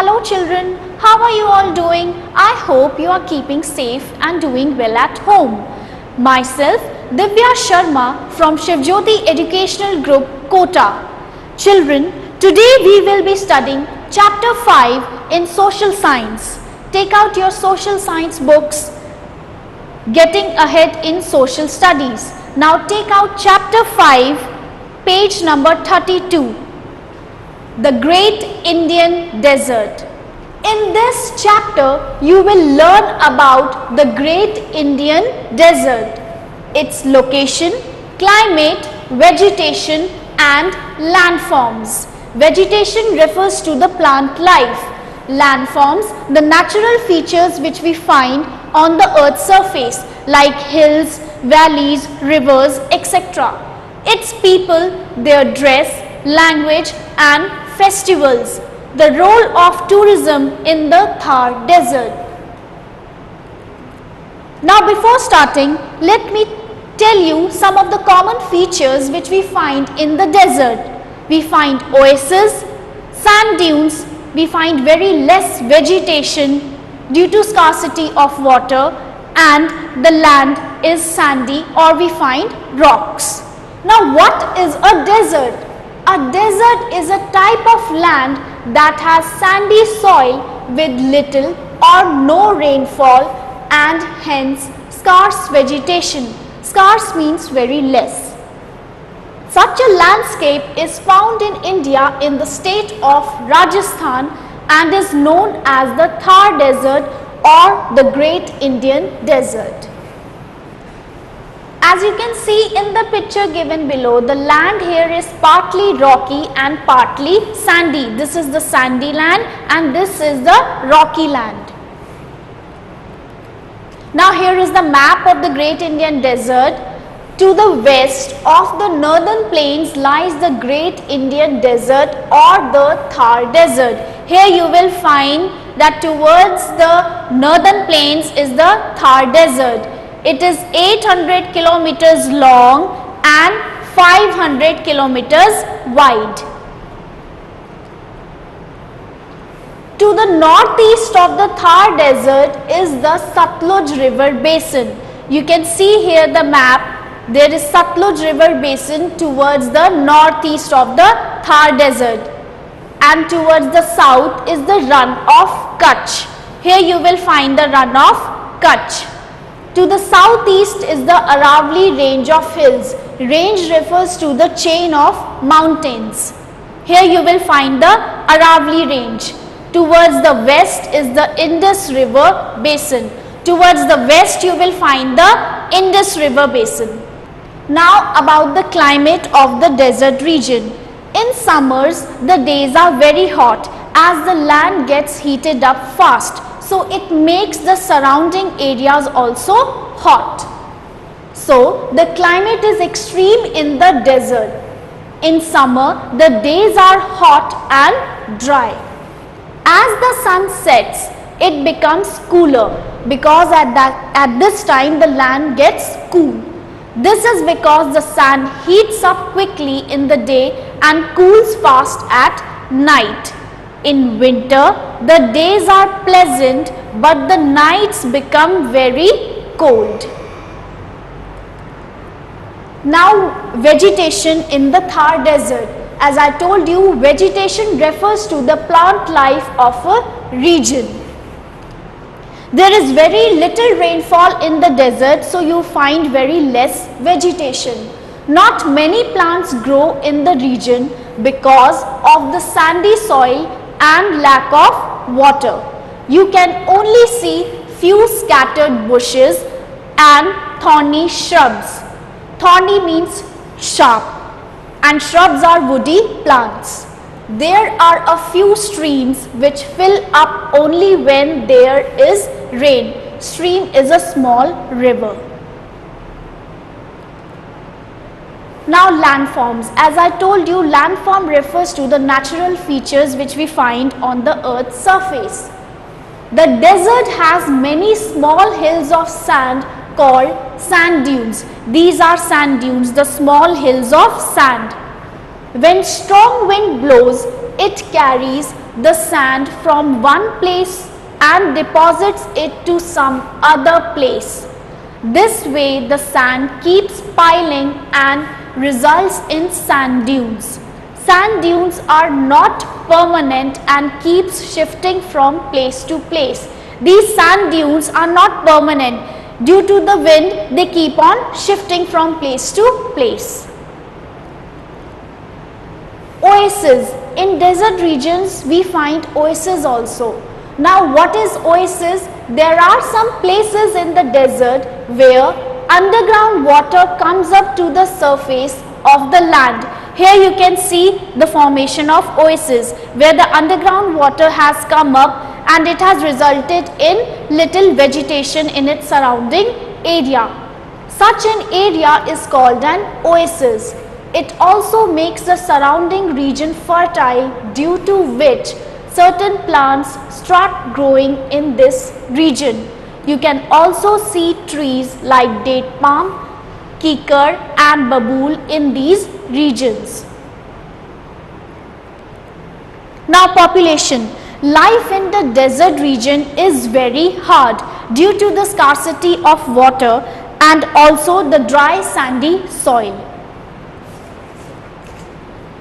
Hello children, how are you all doing? I hope you are keeping safe and doing well at home. Myself, Divya Sharma from Shivjyoti Educational Group, Kota. Children, today we will be studying Chapter 5 in Social Science. Take out your social science books, Getting Ahead in Social Studies. Now take out Chapter 5, page number 32. The Great Indian Desert. In this chapter, you will learn about the Great Indian Desert, its location, climate, vegetation and landforms. Vegetation refers to the plant life. Landforms, the natural features which we find on the earth's surface like hills, valleys, rivers, etc. Its people, their dress, language and festivals. The role of tourism in the Thar Desert. Now before starting, let me tell you some of the common features which we find in the desert. We find oases, sand dunes, we find very less vegetation due to scarcity of water, and the land is sandy or we find rocks. Now what is a desert? A desert is a type of land that has sandy soil with little or no rainfall and hence scarce vegetation. Scarce means very less. Such a landscape is found in India in the state of Rajasthan and is known as the Thar Desert or the Great Indian Desert. As you can see in the picture given below, the land here is partly rocky and partly sandy. This is the sandy land and this is the rocky land. Now here is the map of the Great Indian Desert. To the west of the northern plains lies the Great Indian Desert or the Thar Desert. Here you will find that towards the northern plains is the Thar Desert. It is 800 kilometers long and 500 kilometers wide. To the northeast of the Thar Desert is the Satluj River Basin. You can see here the map. There is Satluj River Basin towards the northeast of the Thar Desert. And towards the south is the Run of Kutch. Here you will find the Run of Kutch. To the southeast is the Aravalli range of hills. Range refers to the chain of mountains. Here you will find the Aravalli range. Towards the west is the Indus River Basin. Towards the west you will find the Indus River Basin. Now about the climate of the desert region. In summers, the days are very hot as the land gets heated up fast. So it makes the surrounding areas also hot. So the climate is extreme in the desert. In summer, the days are hot and dry. As the sun sets, it becomes cooler because at this time the land gets cool. This is because the sun heats up quickly in the day and cools fast at night. In winter, the days are pleasant but the nights become very cold. Now vegetation in the Thar Desert. As I told you, vegetation refers to the plant life of a region. There is very little rainfall in the desert, so you find very less vegetation. Not many plants grow in the region because of the sandy soil and lack of water. You can only see few scattered bushes and thorny shrubs. Thorny means sharp and shrubs are woody plants. There are a few streams which fill up only when there is rain. Stream is a small river. Now landforms. As I told you, landform refers to the natural features which we find on the earth's surface. The desert has many small hills of sand called sand dunes. These are sand dunes, the small hills of sand. When strong wind blows, it carries the sand from one place and deposits it to some other place. This way the sand keeps piling and results in sand dunes. Sand dunes are not permanent and keeps shifting from place to place. These sand dunes are not permanent. Due to the wind, they keep on shifting from place to place. Oases. In desert regions, we find oases also. Now, what is oasis? There are some places in the desert where underground water comes up to the surface of the land. Here you can see the formation of oasis where the underground water has come up and it has resulted in little vegetation in its surrounding area. Such an area is called an oasis. It also makes the surrounding region fertile, due to which certain plants start growing in this region. You can also see trees like date palm, kikar and babool in these regions. Now, population. Life in the desert region is very hard due to the scarcity of water and also the dry sandy soil.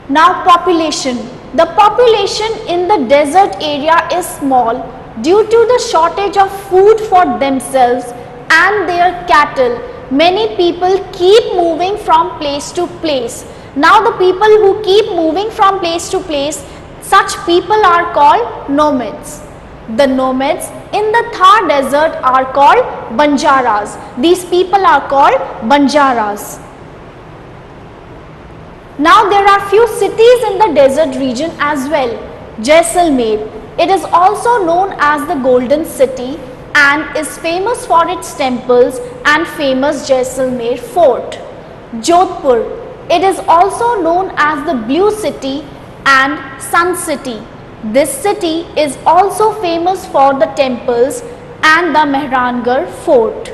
Now, population. The population in the desert area is small due to the shortage of food for themselves and their cattle. Many people keep moving from place to place. Now, the people who keep moving from place to place, such people are called nomads. The nomads in the Thar desert are called Banjaras. These people are called Banjaras. Now, there are few cities in the desert region as well. Jaisalmer. It is also known as the Golden City and is famous for its temples and famous Jaisalmer Fort. Jodhpur. It is also known as the Blue City and Sun City. This city is also famous for the temples and the Mehrangarh Fort.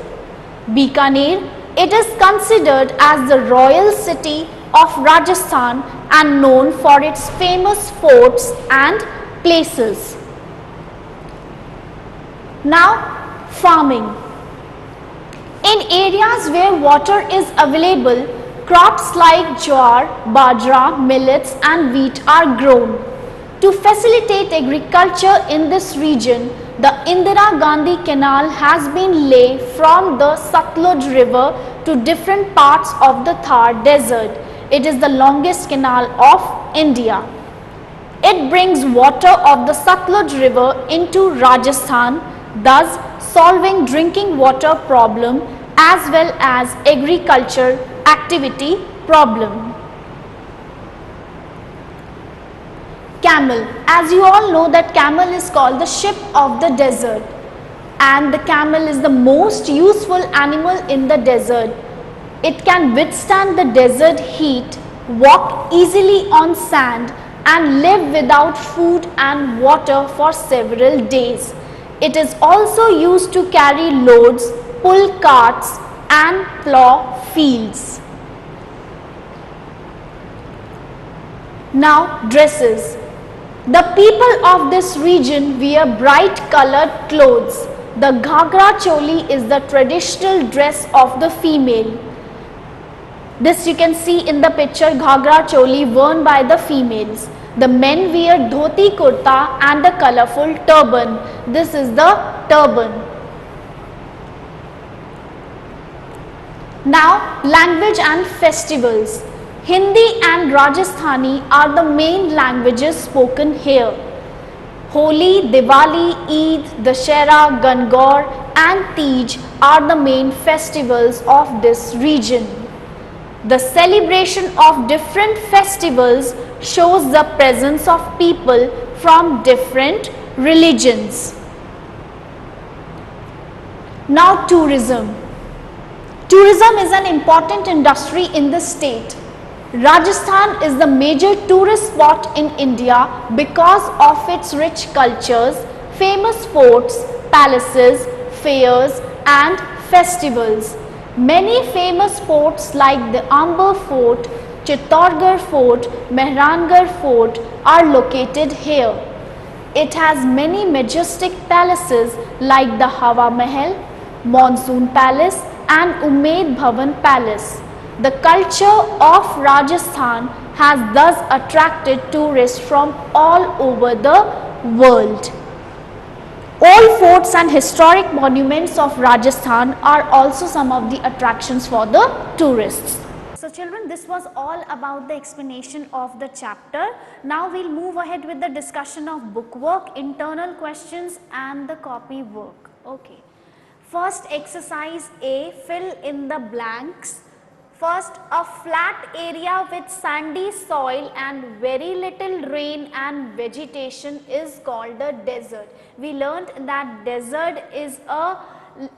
Bikaner. It is considered as the royal city of Rajasthan and known for its famous forts and places. Now, farming. In areas where water is available, crops like jowar, bajra, millets and wheat are grown. To facilitate agriculture in this region, the Indira Gandhi Canal has been laid from the Satluj River to different parts of the Thar Desert. It is the longest canal of India. It brings water of the Satluj River into Rajasthan, thus solving drinking water problem as well as agriculture activity problem. Camel. As you all know that camel is called the ship of the desert, and the camel is the most useful animal in the desert. It can withstand the desert heat, walk easily on sand and live without food and water for several days. It is also used to carry loads, pull carts and plough fields. Now, dresses. The people of this region wear bright colored clothes. The ghagra choli is the traditional dress of the female. This you can see in the picture, ghagra choli worn by the females. The men wear dhoti kurta and a colorful turban. This is the turban. Now, language and festivals. Hindi and Rajasthani are the main languages spoken here. Holi, Diwali, Eid, Dashera, Gangaur and Tej are the main festivals of this region. The celebration of different festivals shows the presence of people from different religions. Now, tourism. Tourism is an important industry in the state. Rajasthan is the major tourist spot in India because of its rich cultures, famous forts, palaces, fairs and festivals. Many famous forts like the Amber Fort, Chittorgarh Fort, Mehrangarh Fort are located here. It has many majestic palaces like the Hawa Mahal, Monsoon Palace and Umaid Bhavan Palace. The culture of Rajasthan has thus attracted tourists from all over the world. All forts and historic monuments of Rajasthan are also some of the attractions for the tourists. So children, this was all about the explanation of the chapter. Now we will move ahead with the discussion of bookwork, internal questions and the copy work. Okay. First exercise A, fill in the blanks. First, a flat area with sandy soil and very little rain and vegetation is called a desert. We learnt that desert is a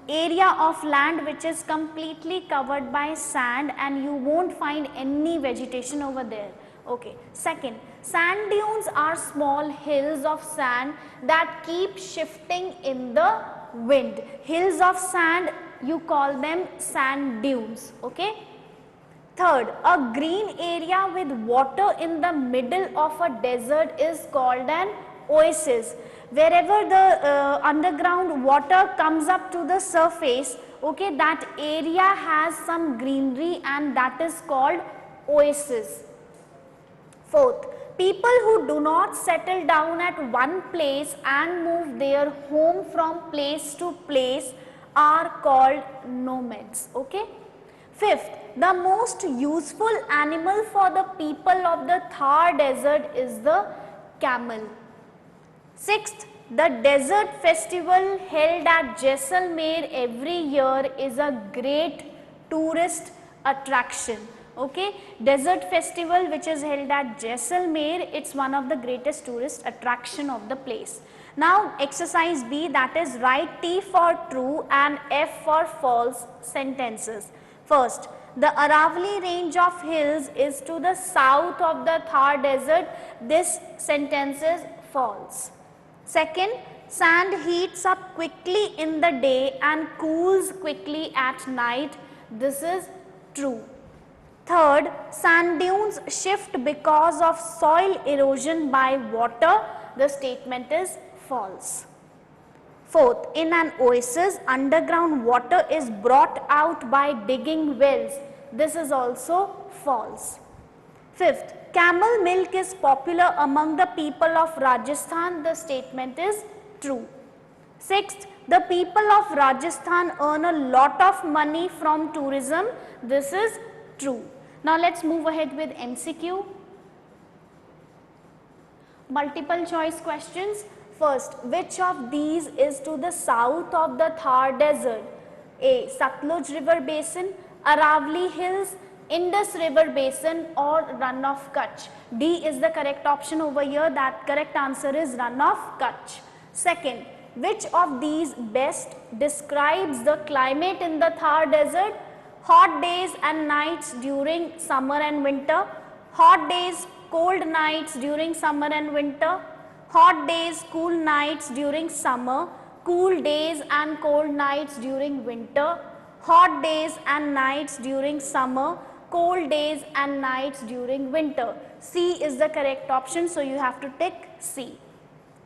area of land which is completely covered by sand and you won't find any vegetation over there. Okay. Second, sand dunes are small hills of sand that keep shifting in the wind. Hills of sand, you call them sand dunes. Okay. Third, a green area with water in the middle of a desert is called an oasis. Wherever the underground water comes up to the surface, okay, that area has some greenery and that is called oasis. Fourth, people who do not settle down at one place and move their home from place to place are called nomads. Okay. Fifth, the most useful animal for the people of the Thar desert is the camel. Sixth, the desert festival held at Jaisalmer every year is a great tourist attraction. Okay, desert festival which is held at Jaisalmer, it's one of the greatest tourist attraction of the place. Now exercise B, that is write T for true and F for false sentences. First, the Aravalli range of hills is to the south of the Thar desert. This sentence is false. Second, sand heats up quickly in the day and cools quickly at night. This is true. Third, sand dunes shift because of soil erosion by water. The statement is false. Fourth, in an oasis, underground water is brought out by digging wells. This is also false. Fifth, camel milk is popular among the people of Rajasthan. The statement is true. Sixth, the people of Rajasthan earn a lot of money from tourism. This is true. Now let's move ahead with MCQ. Multiple choice questions. First, which of these is to the south of the Thar desert? A. Satluj river basin, Aravalli hills, Indus river basin or Run of Kutch. D is the correct option over here. That correct answer is Run of Kutch. Second, which of these best describes the climate in the Thar desert? Hot days and nights during summer and winter, hot days, cold nights during summer and winter, hot days, cool nights during summer, cool days and cold nights during winter, hot days and nights during summer, cold days and nights during winter. C is the correct option, so you have to tick C.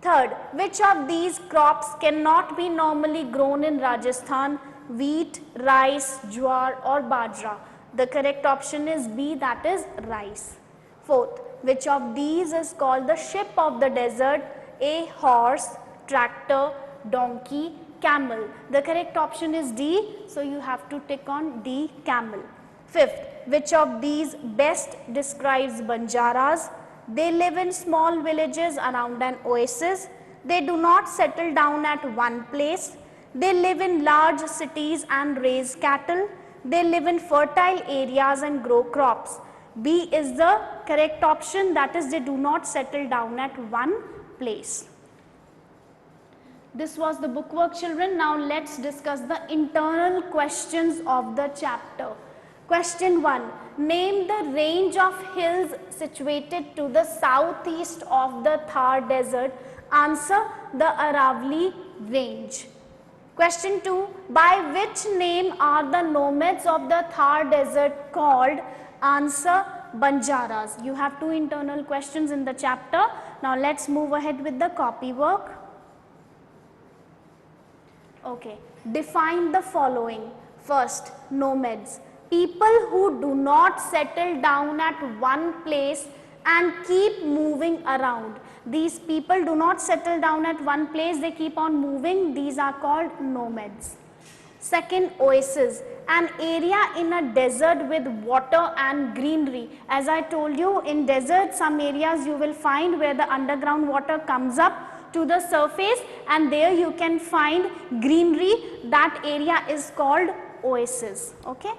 Third, which of these crops cannot be normally grown in Rajasthan? Wheat, rice, jowar or bajra. The correct option is B, that is rice. Fourth, which of these is called the ship of the desert? A. Horse, tractor, donkey, camel. The correct option is D, so you have to tick on D, camel. Fifth, which of these best describes Banjaras? They live in small villages around an oasis. They do not settle down at one place. They live in large cities and raise cattle. They live in fertile areas and grow crops. B is the correct option, that is they do not settle down at one place. This was the bookwork, children. Now let's discuss the internal questions of the chapter. Question 1. Name the range of hills situated to the southeast of the Thar desert. Answer, the Aravalli range. Question 2. By which name are the nomads of the Thar desert called? Answer, Banjaras. You have 2 internal questions in the chapter. Now let's move ahead with the copy work. Okay, define the following. First, nomads. People who do not settle down at one place and keep moving around. These people do not settle down at one place, they keep on moving. These are called nomads. Second, oasis, an area in a desert with water and greenery. As I told you, in desert, some areas you will find where the underground water comes up to the surface, and there you can find greenery. That area is called oasis. Okay.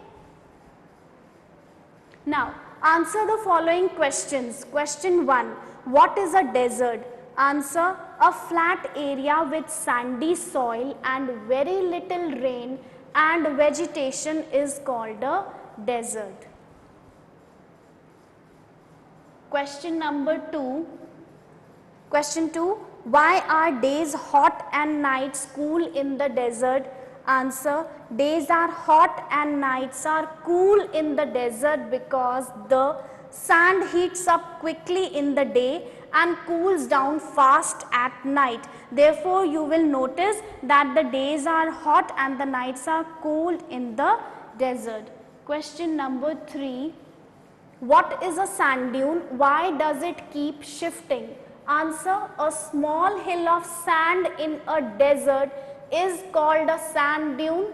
Now, answer the following questions. Question 1, what is a desert? Answer, a flat area with sandy soil and very little rain and vegetation is called a desert. Question number 2. Question 2, why are days hot and nights cool in the desert? Answer, days are hot and nights are cool in the desert because the sand heats up quickly in the day and cools down fast at night. Therefore, you will notice that the days are hot and the nights are cool in the desert. Question number 3, what is a sand dune? Why does it keep shifting? Answer, a small hill of sand in a desert is called a sand dune.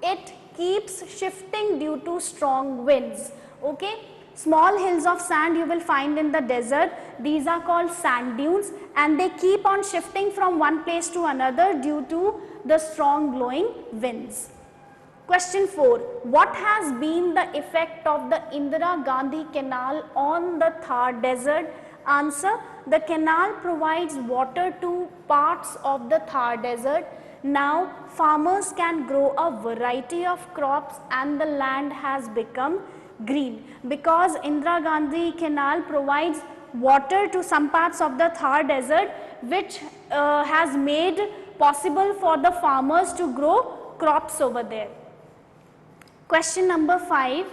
It keeps shifting due to strong winds. Okay. Small hills of sand you will find in the desert. These are called sand dunes and they keep on shifting from one place to another due to the strong blowing winds. Question 4, what has been the effect of the Indira Gandhi Canal on the Thar Desert? Answer, the canal provides water to parts of the Thar Desert. Now, farmers can grow a variety of crops and the land has become green. Because Indira Gandhi Canal provides water to some parts of the Thar Desert, which has made possible for the farmers to grow crops over there. Question number 5,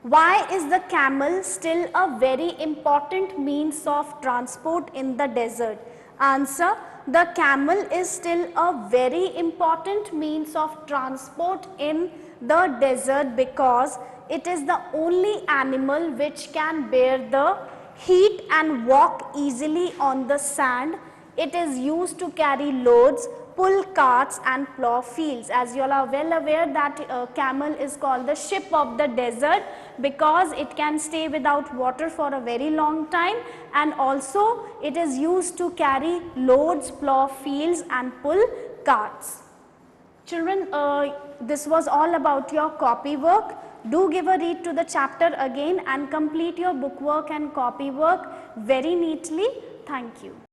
why is the camel still a very important means of transport in the desert? Answer, the camel is still a very important means of transport in the desert because it is the only animal which can bear the heat and walk easily on the sand. It is used to carry loads, pull carts and plow fields. As you all are well aware that camel is called the ship of the desert because it can stay without water for a very long time, and also it is used to carry loads, plow fields and pull carts. Children, this was all about your copy work. Do give a read to the chapter again and complete your book work and copy work very neatly. Thank you.